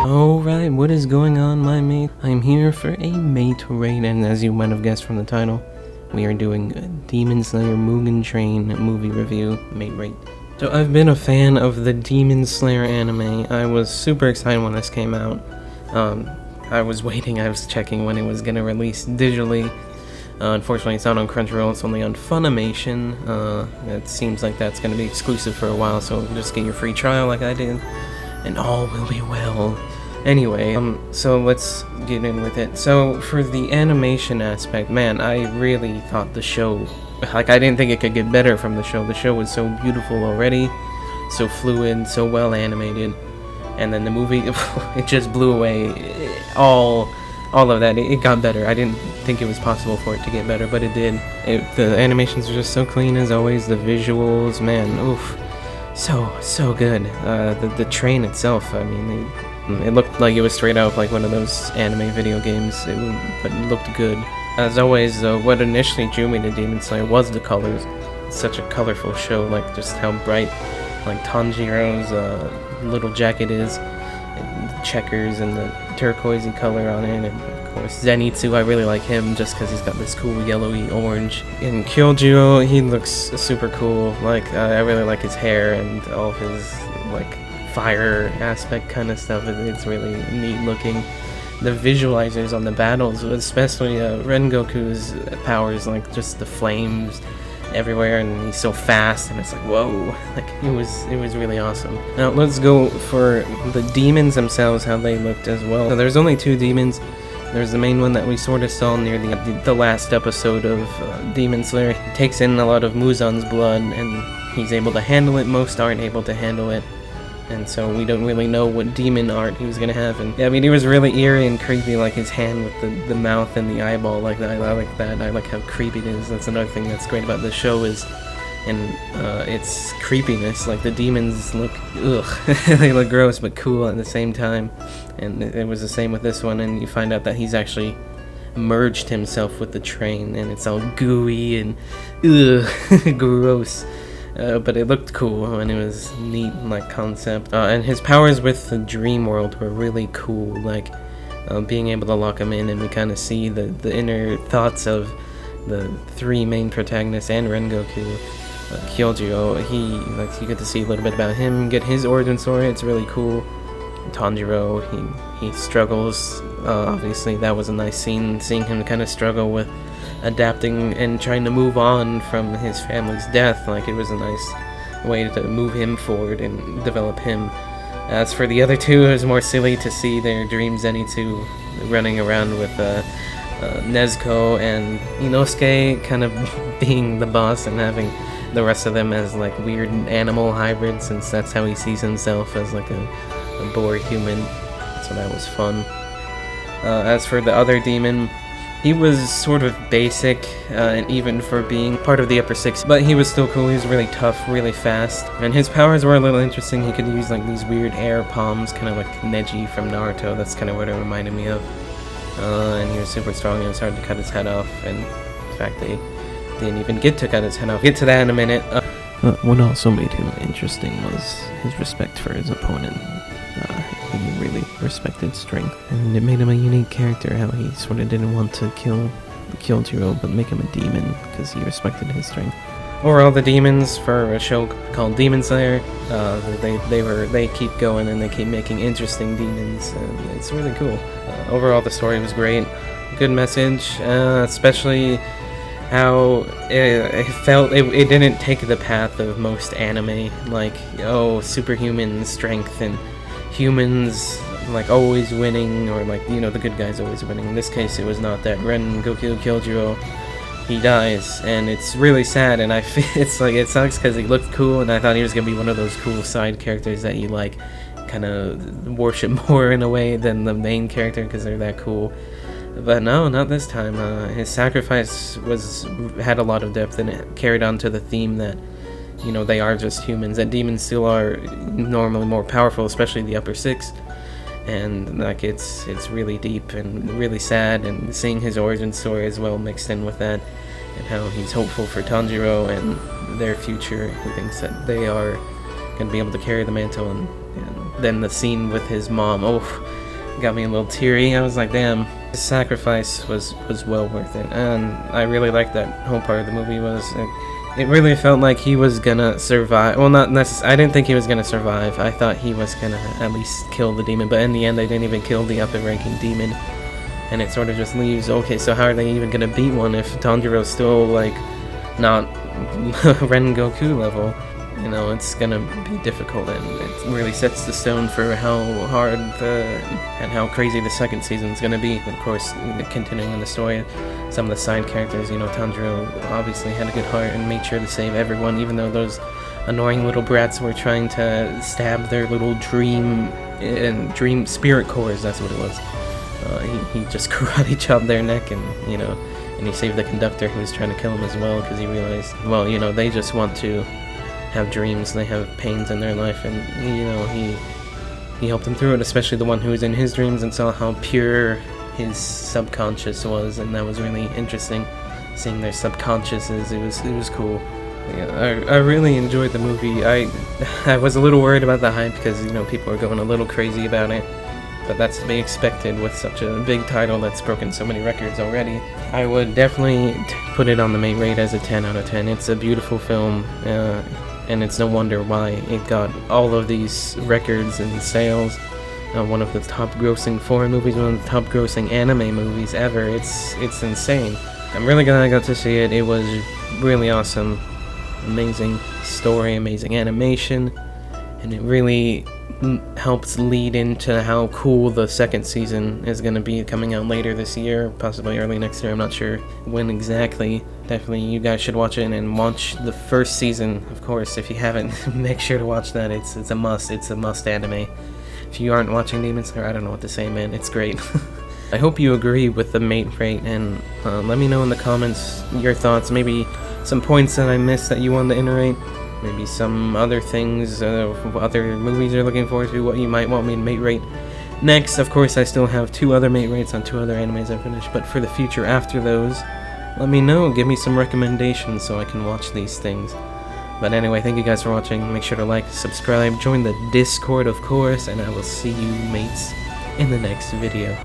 Alright, what is going on, my mate? I'm here for a mate raid, and as you might have guessed from the title, we are doing a Demon Slayer Mugen Train movie review, mate raid. So I've been a fan of the Demon Slayer anime. I was super excited when this came out. I was checking when it was gonna release digitally. Unfortunately, it's not on Crunchyroll, it's only on Funimation. It seems like that's gonna be exclusive for a while, so just get your free trial like I did, and all will be well. Anyway, so let's get in with it. So, for the animation aspect, man, I really thought the show, like, I didn't think it could get better from the show. The show was so beautiful already, so fluid, so well animated, and then the movie, it just blew away all of that. It got better. I didn't think it was possible for it to get better, but it did. The animations are just so clean as always. The visuals, man, oof, so good. The train itself, I mean, it looked like it was straight out of like one of those anime video games, but it looked good. As always, what initially drew me to Demon Slayer was the colors. It's such a colorful show, like just how bright like Tanjiro's little jacket is, and the checkers and the turquoisey color on it, and of course Zenitsu, I really like him just because he's got this cool yellowy orange. In Kyojuro, he looks super cool, like I really like his hair and all of his like fire aspect kind of stuff. It's really neat looking. The visualizers on the battles, especially Rengoku's powers, like just the flames everywhere, and he's so fast, and it's like whoa, like it was really awesome. Now let's go for the demons themselves, how they looked as well. So there's only two demons. There's the main one that we sort of saw near the last episode of Demon Slayer. He takes in a lot of Muzan's blood, and he's able to handle it. Most aren't able to handle it. And so we don't really know what demon art he was gonna have. And yeah, I mean, he was really eerie and creepy, like his hand with the mouth and the eyeball. Like that, I like that. I like how creepy it is. That's another thing that's great about the show is, its creepiness. Like the demons look, they look gross but cool at the same time. And it was the same with this one. And you find out that he's actually merged himself with the train, and it's all gooey and gross. But it looked cool, and it was neat, like, concept. And his powers with the dream world were really cool, like, being able to lock him in, and we kind of see the inner thoughts of the three main protagonists and Rengoku. Kyojuro, you get to see a little bit about him, get his origin story. It's really cool. Tanjiro, he struggles. Obviously, that was a nice scene, seeing him kind of struggle with adapting and trying to move on from his family's death. Like, it was a nice way to move him forward and develop him. As for the other two, it was more silly to see their dream Zenitsu running around with Nezuko and Inosuke kind of being the boss, and having the rest of them as like weird animal hybrids, since that's how he sees himself, as like a boar human. So that was fun. As for the other demon, he was sort of basic, and even for being part of the upper six, but he was still cool. He was really tough, really fast, and his powers were a little interesting. He could use like these weird air palms, kind of like Neji from Naruto. That's kind of what it reminded me of. And he was super strong. It was hard to cut his head off, and in fact they didn't even get to cut his head off. Get to that in a minute. What also made him interesting was his respect for his opponent. He really respected strength, and it made him a unique character, how he sort of didn't want to kill Kyojuro, but make him a demon, because he respected his strength. Overall, the demons, for a show called Demon Slayer, they keep going, and they keep making interesting demons, and it's really cool. Overall, the story was great. Good message, especially how it felt, it didn't take the path of most anime, like, superhuman strength and humans like always winning, or like, the good guys always winning. In this case, it was not that. Rengoku Kyojuro, he dies, and it's really sad, and I feel it's like, it sucks because he looked cool, and I thought he was gonna be one of those cool side characters that you like kind of worship more in a way than the main character, because they're that cool. But no, not this time. His sacrifice had a lot of depth, and it carried on to the theme that they are just humans, that demons still are normally more powerful, especially the upper six, and like it's really deep and really sad, and seeing his origin story as well mixed in with that, and how he's hopeful for Tanjiro and their future. He thinks that they are going to be able to carry the mantle, and then the scene with his mom, got me a little teary. I was like, damn, his sacrifice was well worth it, and I really liked that whole part of the movie. It really felt like he was gonna survive. Well, not necessarily. I didn't think he was gonna survive. I thought he was gonna at least kill the demon, but in the end, they didn't even kill the upper-ranking demon, and it sort of just leaves. Okay, so how are they even gonna beat one if Tanjiro's still like not Rengoku level? You know, it's gonna be difficult, and it really sets the stone for how hard and how crazy the second season's gonna be. Of course, continuing in the story, some of the side characters, you know, Tanjiro obviously had a good heart and made sure to save everyone, even though those annoying little brats were trying to stab their little dream spirit cores. That's what it was. He just karate chopped their neck, and you know, and he saved the conductor who was trying to kill him as well, because he realized, well, you know, they just want to have dreams, they have pains in their life, and you know, he helped them through it, especially the one who was in his dreams and saw how pure his subconscious was, and that was really interesting, seeing their subconsciouses. It was cool. Yeah, I really enjoyed the movie. I was a little worried about the hype, because you know, people are going a little crazy about it, but that's to be expected with such a big title that's broken so many records already. I would definitely put it on the Mate rate as a 10 out of 10. It's a beautiful film, and it's no wonder why it got all of these records and sales. One of the top grossing foreign movies, one of the top grossing anime movies ever. It's insane. I'm really glad I got to see it. It was really awesome. Amazing story, amazing animation, and it really helps lead into how cool the second season is going to be, coming out later this year, possibly early next year. I'm not sure when exactly. Definitely you guys should watch it, and watch the first season, of course. If you haven't, make sure to watch that. It's a must. It's a must anime. If you aren't watching Demon Slayer, I don't know what to say, man. It's great. I hope you agree with the Mate rate, and let me know in the comments your thoughts. Maybe some points that I missed that you wanted to iterate. Maybe some other things, other movies you're looking forward to, what you might want me to Mate rate next. Of course, I still have 2 other Mate rates on 2 other animes I finished, but for the future after those, let me know. Give me some recommendations so I can watch these things. But anyway, thank you guys for watching. Make sure to like, subscribe, join the Discord, of course, and I will see you mates in the next video.